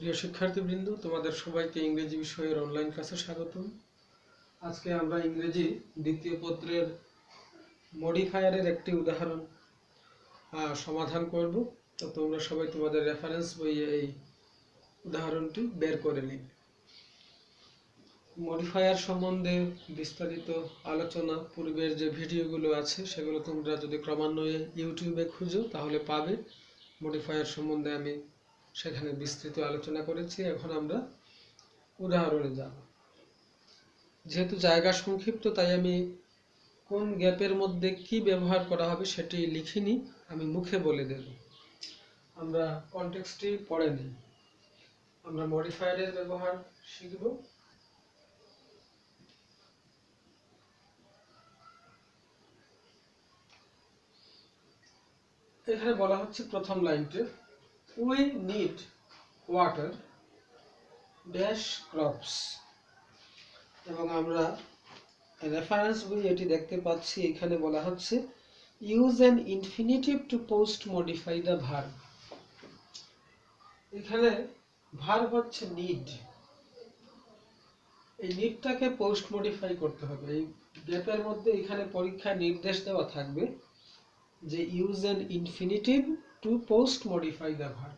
প্রিয় শিক্ষার্থীবৃন্দ, তোমাদের সবাইকে ইংরেজি বিষয়ের অনলাইন ক্লাসে স্বাগতম। আজকে আমরা ইংরেজি দ্বিতীয় পত্রের মডিফায়ারের একটি উদাহরণ সমাধান করব। তো তোমরা সবাই তোমাদের রেফারেন্স বইয়ে এই উদাহরণটি বের করে নিন। মডিফায়ার সম্বন্ধে বিস্তারিত আলোচনা পূর্বের যে ভিডিওগুলো আছে সেগুলো তোমরা যদি ক্রমান্বয়ে ইউটিউবে খুঁজো তাহলে পাবে। মডিফায়ার সম্বন্ধে আমি সেখানে বিস্তৃত আলোচনা করেছি। এখন আমরা উদাহরণে যাব। যেহেতু জায়গা সংক্ষিপ্ত তাই আমি কোন গ্যাপের মধ্যে কি ব্যবহার করা হবে সেটি লিখিনি, আমি মুখে বলে দেব। আমরা কনটেক্সটটি পড়ে নিই। আমরা মডিফায়ারের ব্যবহার শিখব। এখানে বলা হচ্ছে প্রথম লাইনটি, we need water dash crops, এবং আমরা রেফারেন্স বই এটি দেখতে পাচ্ছি। এখানে বলা হচ্ছে use an infinitive to post modify the verb. এখানে ভার্ব হচ্ছে নিড, এই নিডটাকে পোস্ট মডিফাই করতে হবে। এই গ্যাপের মধ্যে এখানে পরীক্ষায় নির্দেশ দেওয়া থাকবে যে use an infinitive to post modify the verb.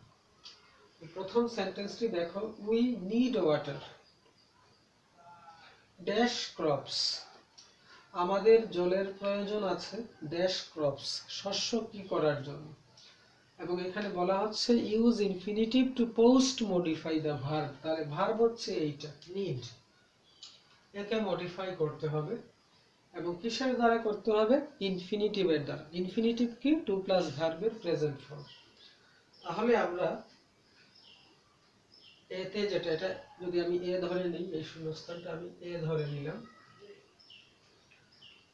প্রথম সেন্টেন্সটি দেখো, we need water dash crops, আমাদের জলের প্রয়োজন আছে ড্যাশ ক্রপস, শস্য কি করার জন্য। এবং এখানে বলা হচ্ছে use infinitive to post modify the verb, তাহলে ভার্ব হচ্ছে এইটা নিড, একে মডিফাই করতে হবে। এবং কিসের দ্বারা করতে হবে? ইনফিনিটিভের দ্বারা। ইনফিনিটিভ কি? টু প্লাস ভার্বের প্রেজেন্ট ফর্ম। তাহলে আমরা এতে যেটা, এটা যদি আমি এ ধরে নিই, এই শূন্যস্থানটা আমি এ ধরে নিলাম,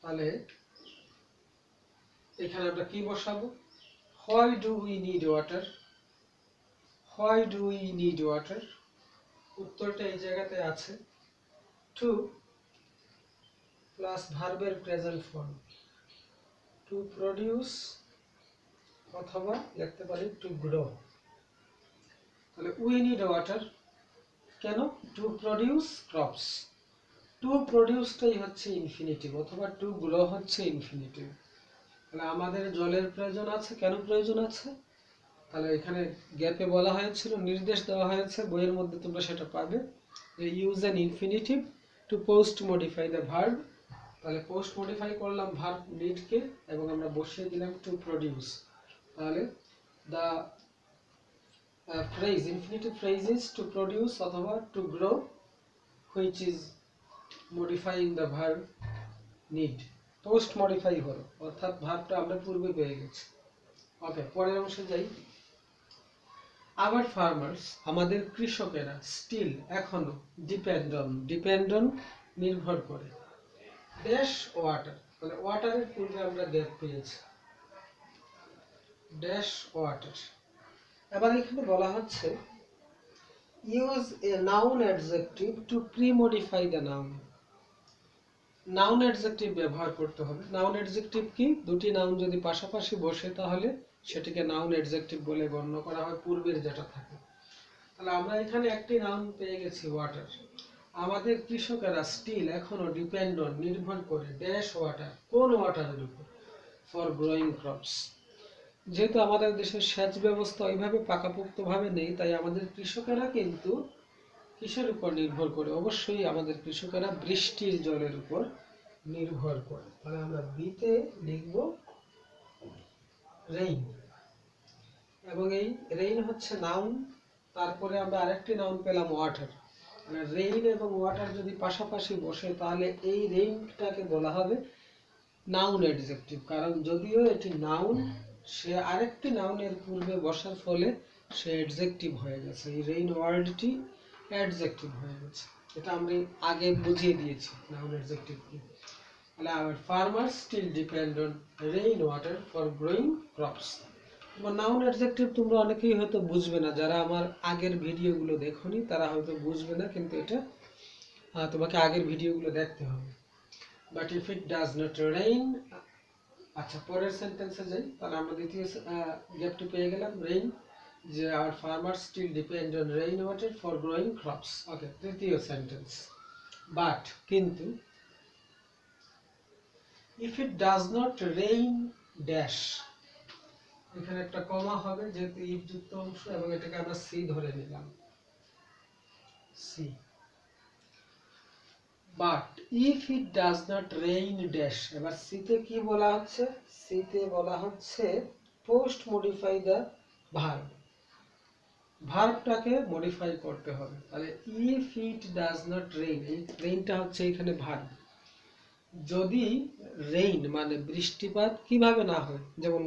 তাহলে এখানে আমরা কি বসাবো? Why do we need water, why do we need water, উত্তরটা এই জায়গাতে আছে টু প্লাস ভার্বের প্রেজেন্ট ফর্ম, টু প্রডিউস, অথবা লিখতে পারি টু গ্রো। তাহলে উই নিড ওয়াটার কেন? To produce crops. টু প্রডিউসটাই হচ্ছে ইনফিনিটিভ, অথবা টু গ্রো হচ্ছে ইনফিনিটিভ। তাহলে আমাদের জলের প্রয়োজন আছে, কেন প্রয়োজন আছে? তাহলে এখানে গ্যাপে বলা হয়েছিল, নির্দেশ দেওয়া হয়েছে বইয়ের মধ্যে, তোমরা সেটা পাবে যে use an infinitive to post modify the verb. তাহলে পোস্ট মডিফাই করলাম ভার্ব নিডকে, এবং আমরা বসিয়ে দিলাম টু প্রডিউস। তাহলে the phrase, infinitive phrase is to produce অথবা to grow, which is modifying the verb need. Post modify হলো, অর্থাৎ ভার্বটা আমরা পূর্বে পেয়ে গেছি। ওকে, পরের অংশে যাই। আওয়ার ফার্মার্স, আমাদের কৃষকেরা, স্টিল এখনো, ডিপেন্ড অন নির্ভর করে, ড্যাশ ওয়াটার, মানে ওয়াটারের পূর্বে আমরা গ্যাপ পেয়েছি, ড্যাশ ওয়াটার। এবার এখানে বলা হচ্ছে use a noun adjective to pre-modify the noun. Noun adjective ব্যবহার করতে হবে। নাউন অ্যাডজেক্টিভ কি? দুটি নাউন যদি পাশাপাশি বসে তাহলে সেটিকে নাউন অ্যাডজেক্টিভ বলে গণ্য করা হয়, পূর্বের যেটা থাকে। তাহলে আমরা এখানে একটি নাউন পেয়ে গেছি ওয়াটার। আমাদের কৃষকেরা স্টিল এখনো, ডিপেন্ড অন নির্ভর করে, ড্যাশ ওয়াটার, কোন ওয়াটারের উপর? For growing crops. যেহেতু আমাদের দেশের সেচ ব্যবস্থা ওইভাবে পাকাপোক্তভাবে নেই, তাই আমাদের কৃষকেরা কিন্তু কিসের উপর নির্ভর করে? অবশ্যই আমাদের কৃষকেরা বৃষ্টির জলের উপর নির্ভর করে। তাহলে আমরা বিতে লিখব রেইন, এবং এই রেইন হচ্ছে নাউন। তারপরে আমরা আরেকটি নাউন পেলাম ওয়াটার। মানে রেইন এবং ওয়াটার যদি পাশাপাশি বসে তাহলে এই রেইনটাকে বলা হবে নাউন অ্যাডজেক্টিভ। কারণ যদিও এটি নাউন, সে আরেকটি নাউনের পূর্বে বসার ফলে সে অ্যাডজেক্টিভ হয়ে গেছে। এই রেইন ওয়ার্ডটি অ্যাডজেক্টিভ হয়ে গেছে, এটা আমরা আগে বুঝিয়ে দিয়েছি নাউন অ্যাডজেক্টিভ কি। তাহলে our farmers still depend on rain water for growing crops. এবং নাউন অ্যাডজেক্টিভ তোমরা অনেকেই হয়তো বুঝবে না, যারা আমার আগের ভিডিওগুলো দেখোনি তারা হয়তো বুঝবে না, কিন্তু এটা তোমাকে আগের ভিডিওগুলো দেখতে হবে। But if it does not rain, আচ্ছা পরের সেন্টেন্সে যাই। তাহলে আমরা দ্বিতীয় গ্যাপটি পেয়ে গেলাম রেইন, যে our farmers still depend on rainwater for growing crops. Okay, তৃতীয় সেন্টেন্স, বাট কিন্তু if it does not rain dash, এখানে একটা কমা হবে যেহেতু if যুক্ত অংশ এবং এটাকে আমরা সি ধরে নিলাম, C. But if it does not rain dash, এবার সিতে কি বলা হচ্ছে, সিতে বলা হচ্ছে পোস্ট মডিফাই দ্য ভার্ব, ভার্বটাকে মডিফাই করতে হবে। তাহলে if it does not rain, এই রেইনটা হচ্ছে এখানে ভার্ব, যদি রেইন মানে বৃষ্টিপাত কিভাবে না হয়, যেমন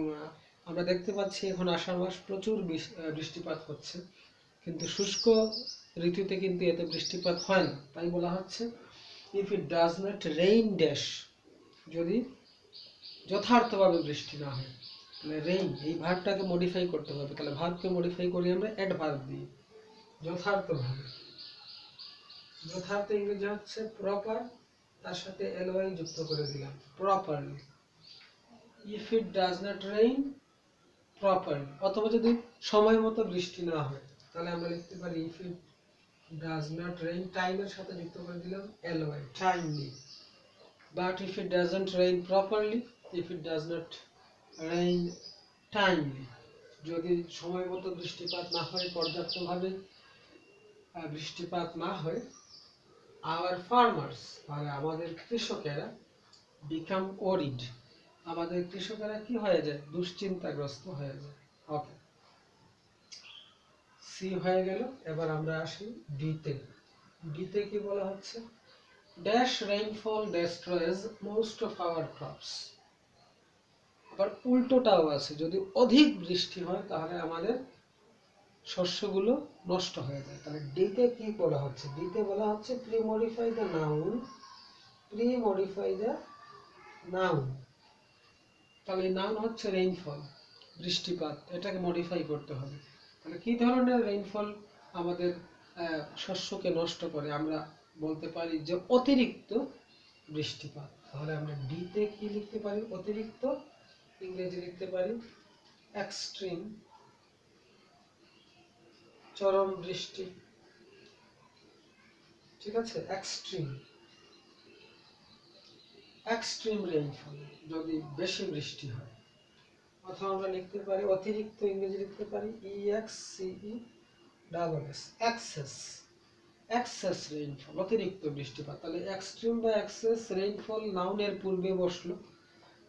আমরা দেখতে পাচ্ছি এখন আষাঢ় মাস প্রচুর বৃষ্টিপাত হচ্ছে, কিন্তু শুষ্ক ঋতুতে কিন্তু এত বৃষ্টিপাত হয় না, তাই বলা হচ্ছে if it does not rain dash, যদি যথার্থভাবে বৃষ্টি না হয়। তাহলে রেইন এই ভার্বটাকে মডিফাই করতে হবে, তাহলে ভার্বকে মডিফাই করি আমরা অ্যাডভার্ব দিয়ে, যথার্থভাবে। যথার্থ ইংরেজি হচ্ছে প্রপার, তার সাথে এলওয়াই যুক্ত করে দিলাম, properly. if it does not rain properly, অথবা যদি সময় মতো বৃষ্টি না হয়, তাহলে আমরা লিখতে পারি if it does not rain, টাইমের সাথে যুক্ত করে দিলাম LY, timely. but if it doesn't rain properly, if it does not rain timely, যদি সময় মতো বৃষ্টিপাত না হয়, পর্যাপ্তভাবে বৃষ্টিপাত না হয়, our farmers, মানে আমাদের কৃষকেরা, become worried, আমাদের কৃষকেরা কি হয়ে যায়, দুশ্চিন্তাগ্রস্ত হয়ে যায়। ওকে, সি হয়ে গেল। এবার আমরা আসি ডিতে। ডিতে কি বলা হচ্ছে, dash rainfall destroys most of our crops. আবার উল্টোটাও আছে, যদি অধিক বৃষ্টি হয় তাহলে আমাদের শস্যগুলো নষ্ট হয়ে যায়। তাহলে ডিতে কি বলা হচ্ছে, ডিতে বলা হচ্ছে pre modify the noun, pre modify the noun. তাহলে নাউন হচ্ছে রেইনফল, বৃষ্টিপাত, এটাকে মডিফাই করতে হবে। তাহলে কি ধরনের রেইনফল আমাদের শস্যকে নষ্ট করে, আমরা বলতে পারি যে অতিরিক্ত বৃষ্টিপাত। তাহলে আমরা ডিতে কি লিখতে পারি, অতিরিক্ত, ইংরেজি লিখতে পারি এক্সট্রিম, চরম বৃষ্টি, ঠিক আছে, এক্সট্রিম, এক্সট্রিম রেইনফল, যদি বেশি বৃষ্টি হয়। অথবা আমরা লিখতে পারি অতিরিক্ত, ইংরেজি লিখতে পারি EXCESS, এক্সেস, এক্সেস রেইনফল, অতিরিক্ত বৃষ্টিপাত। তাহলে এক্সট্রিম বা এক্সেস রেইনফল নাউনের পূর্বে বসলো,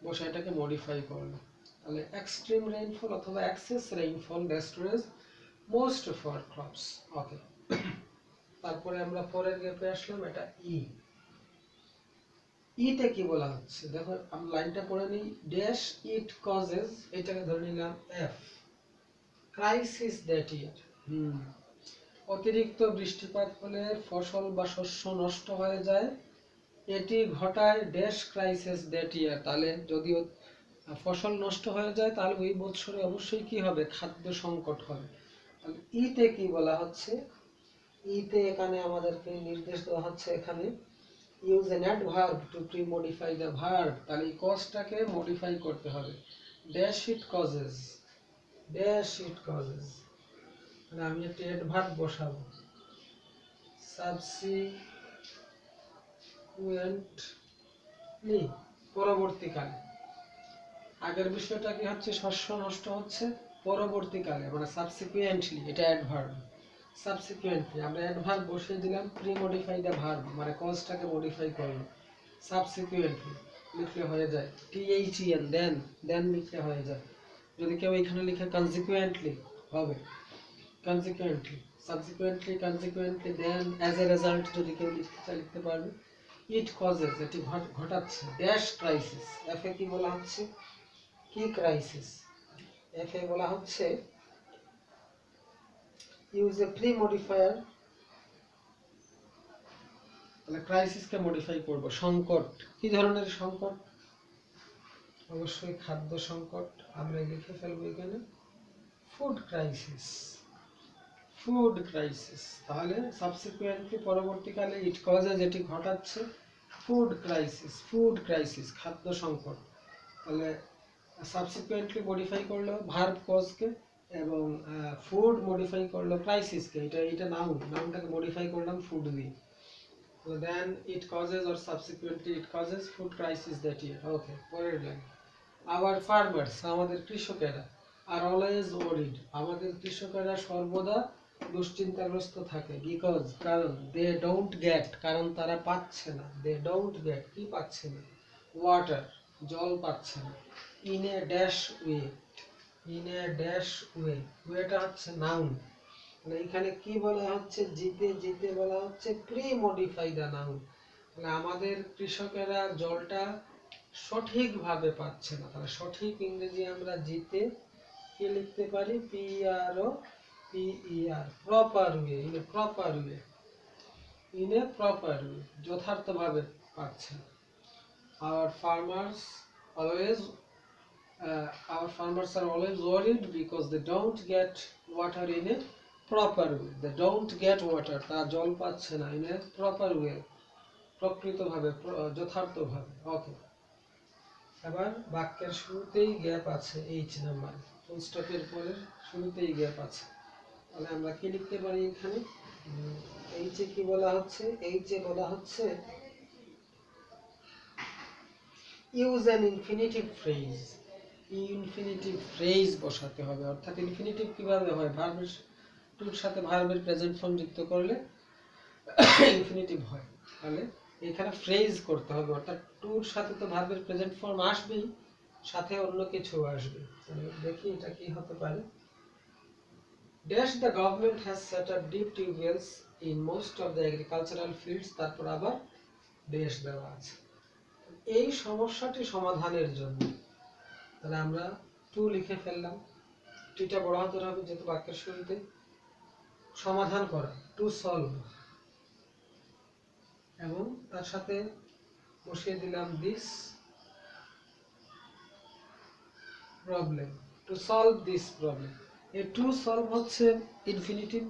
বসে এটাকে মডিফাই করলো। তাহলে এক্সট্রিম রেইনফল অথবা excess rainfall destroys most of our crops. Okay, তারপরে আমরা পরের গ্যাপে আসলাম, এটা ই। ইতে কি বলা হচ্ছে, দেখো আমি লাইনটা পড়ে নিই, ড্যাশ ইট কজেস, এটাকে ধরে নিলাম এফ, ক্রাইসিস দ্যাট ইয়ার। অতিরিক্ত বৃষ্টিপাত হলে ফসল বা শস্য নষ্ট হয়ে যায়, এটি ঘটায় ড্যাশ ক্রাইসিস দ্যাট ইয়ার। তাহলে যদি ফসল নষ্ট হয়ে যায় তাহলে ওই বছরে অবশ্যই কি হবে, খাদ্য সংকট হবে। তাহলে ইতে কি বলা হচ্ছে, ইতে এখানে আমাদেরকে নির্দেশ দেওয়া হচ্ছে, এখানে use an adverb two pre modify the verb. তাহলে এই কজটাকে মডিফাই করতে হবে, dash it causes, dash it causes. তাহলে আমি একটা অ্যাডভার্ব বসাবো, সাবসিকুয়েন্টলি, পরবর্তীকালে। আগের বিষয়টা কি হচ্ছে, শস্য নষ্ট হচ্ছে পরবর্তীকালে, মানে সাবসিকুয়েন্টলি, এটা অ্যাডভার্ব। সাবসিকুয়েন্টলি আমরা অ্যাডভার্ব বসিয়ে দিলাম, প্রি মডিফাই দ্য ভার্ব, মানে কজটাকে মডিফাই করলো, সাবসিকুয়েন্টলি লিখলে হয়ে যায়, THEN, দেন, দেন লিখলে হয়ে যায়। যদি কেউ এখানে লিখে কনসিকুয়েন্টলি হবে, consequently, subsequently, consequently, then, as a result যদি কেউ লিখতে চায় লিখতে পারবে। ইট কজেস, এটি ঘটাচ্ছে ড্যাশ ক্রাইসিস, এফে কি বলা হচ্ছে, কি ক্রাইসিস, এফে বলা হচ্ছে ইউজ এ প্রি মডিফায়ার। তাহলে ক্রাইসিসকে মডিফাই করব, সংকট, কি ধরনের সংকট, অবশ্যই খাদ্য সংকট, আমরা লিখে ফেলবো এখানে ফুড ক্রাইসিস, ফুড ক্রাইসিস। তাহলে সাবসিকুয়েন্টলি, পরবর্তীকালে, ইট কজেস, যেটি ঘটাচ্ছে, ফুড ক্রাইসিস, ফুড ক্রাইসিস, খাদ্য সংকট। তাহলে সাবসিকুয়েন্টলি মডিফাই করলো ভার্ব কজকে এবং ফুড মডিফাই করলো ক্রাইসিসকে, এটা নাউনটাকে মডিফাই করলাম ফুড দিয়ে, so then it causes or subsequently it causes food crisis that year. Okay, পরের লাইন, our farmers, আমাদের কৃষকেরা, are always worried, আমাদের কৃষকেরা সর্বদা দুশ্চিন্তাগ্রস্ত থাকে, because কারণ they don't get, কারণ তারা পাচ্ছে না, they don't get কি পাচ্ছে না, water জল পাচ্ছে না, in a dash way, in a dash way, ওয়েটা হচ্ছে নাউন, মানে এখানে কি বলা হচ্ছে, জিতে জিতে বলা হচ্ছে প্রি মডিফাই দ্য নাউন, মানে আমাদের কৃষকেরা জলটা সঠিকভাবে পাচ্ছে না, তাহলে সঠিক ইংরেজি আমরা জিতে কি লিখতে পারি, PROPER, proper way, in a proper way, in a proper way, যথার্থভাবে পাচ্ছে না। Our farmers always our farmers are always worried because they don't get water in a proper way. They don't get water, তারা জল পাচ্ছে না, in a proper way, প্রকৃতভাবে, যথার্থভাবে। ওকে, এবার বাক্যের শুরুতেই গ্যাপ আছে, এইচ নাম্বার, ফুল স্টপের পরে শুরুতেই গ্যাপ আছে, তাহলে আমরা কি লিখতে পারি এখানে, এইচে কি বলা হচ্ছে, এইচে বলা হচ্ছে use an infinitive phrase, infinitive phrase বসাতে হবে, অর্থাৎ ইনফিনিটিভ কিভাবে হয়, ভার্বের টুর সাথে ভার্বের প্রেজেন্ট ফর্ম যুক্ত করলে ইনফিনিটিভ হয়, তাহলে এখানে ফ্রেজ করতে হবে, অর্থাৎ টুর সাথে তো ভার্বের প্রেজেন্ট ফর্ম আসবেই, সাথে অন্য কিছু আসবে, তাহলে দেখি এটা কি হতে পারে, dash the government has set up deep tubewells in most of the agricultural fields, তারপর আবার ড্যাশ দেওয়া আছে, এই সমস্যাটি সমাধানের জন্য, তাহলে আমরা টু লিখে ফেললাম, টিটা বড় হাতের হবে যেহেতু বাক্যের শুরুতে, সমাধান করা, টু সলভ, এবং তার সাথে বসিয়ে দিলাম this problem, to solve this problem, এই টু সলভ হচ্ছে ইনফিনিটিভ,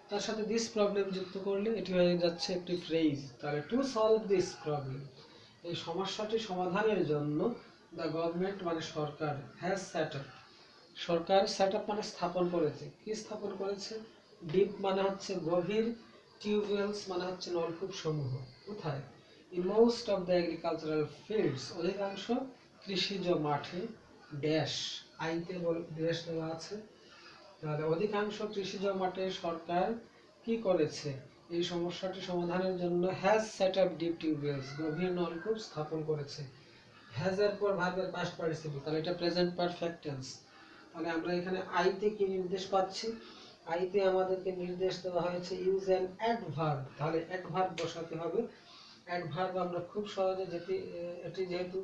তার সাথে দিস প্রবলেম যুক্ত করলে এটি হয়ে যাচ্ছে একটি ফ্রেজ, তাহলে টু সলভ দিস প্রবলেম, এই সমস্যাটি সমাধানের জন্য দ্য গভর্নমেন্ট মানে সরকার, হ্যাজ সেট আপ, সরকার সেট আপ মানে স্থাপন করেছে, কি স্থাপন করেছে, ডিপ মানে হচ্ছে গভীর, টিউবওয়েলস মানে হচ্ছে নলকূপ সমূহ, কোথায়, in most of the agricultural fields, অধিকাংশ কৃষিজ মাঠে, ড্যাশ আইতে ড্যাশ দেওয়া আছে, তাহলে অধিকাংশ কৃষিজ মাঠে সরকার কি করেছে, এই সমস্যাটি সমাধানের জন্য has set up deep tube wells, গভীর নলকূপ স্থাপন করেছে, হ্যাজ এর পর ভার্বের পাস্ট পার্টিসিপল, তাহলে এটা প্রেজেন্ট পারফেক্ট টেন্স, তাহলে আমরা এখানে আইতে কি নির্দেশ পাচ্ছি, আইতে আমাদেরকে নির্দেশ দেওয়া হয়েছে ইউজ অ্যান অ্যাডভার্ব, তাহলে অ্যাডভার্ব বসাতে হবে, অ্যাডভার্ব আমরা খুব সহজে এটি যেহেতু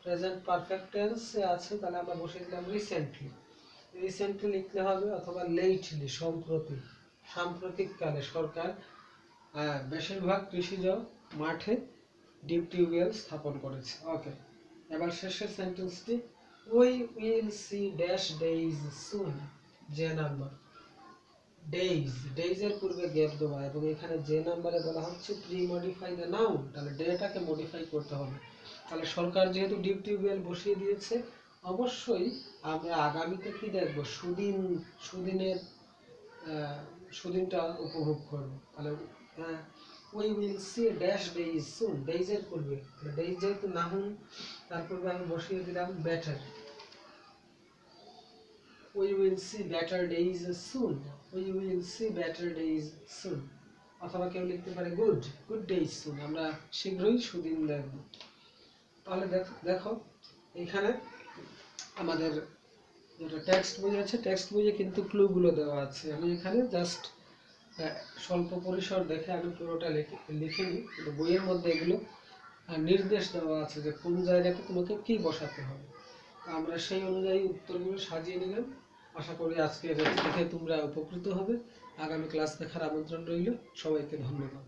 প্রেজেন্ট পারফেক্ট টেন্সে আছে, তাহলে আমরা বসিয়ে দিলাম রিসেন্টলি, রিসেন্টলি লিখতে হবে, অথবা লেটলি, সম্প্রতি, সাম্প্রতিককালে সরকার বেশিরভাগ কৃষিজ মাঠে ডিপ টিউবওয়েল স্থাপন করেছে। ওকে, এবার শেষের সেন্টেন্সটি, we will see dash days soon, যে নাম্বার, ডেইজ, ডেইজ এর পূর্বে গ্যাপ দেওয়া, এবং এখানে যে নাম্বারে বলা হচ্ছে প্রি মডিফাই দ্য নাউন, তাহলে ডেটাকে মডিফাই করতে হবে, তাহলে সরকার যেহেতু ডিপ টিউবওয়েল বসিয়ে দিয়েছে, অবশ্যই আমরা আগামীতে কি দেখবো, সুদিনটা উপভোগ করবো, তাহলে we will see dash days soon, days এর পূর্বে, ডেইজ যেহেতু নাউন, তার পূর্বে আমি বসিয়ে দিলাম better, we will see better days soon, we will see better days soon, অথবা কেউ লিখতে পারে good days soon, আমরা শীঘ্রই সুদিন দেখব। তাহলে দেখো এখানে আমাদের যেটা টেক্সট বই আছে, টেক্সট বইয়ে কিন্তু ক্লুগুলো দেওয়া আছে, আমি এখানে জাস্ট স্বল্প পরিসর দেখে আমি পুরোটা লিখিনি, কিন্তু বইয়ের মধ্যে এগুলো নির্দেশ দেওয়া আছে যে কোন জায়গাতে তোমাকে কি বসাতে হবে, আমরা সেই অনুযায়ী উত্তরগুলো সাজিয়ে নিলাম। আশা করি আজকে দেখে তোমরা উপকৃত হবে। আগামী ক্লাস দেখার আমন্ত্রণ রইল। সবাইকে ধন্যবাদ।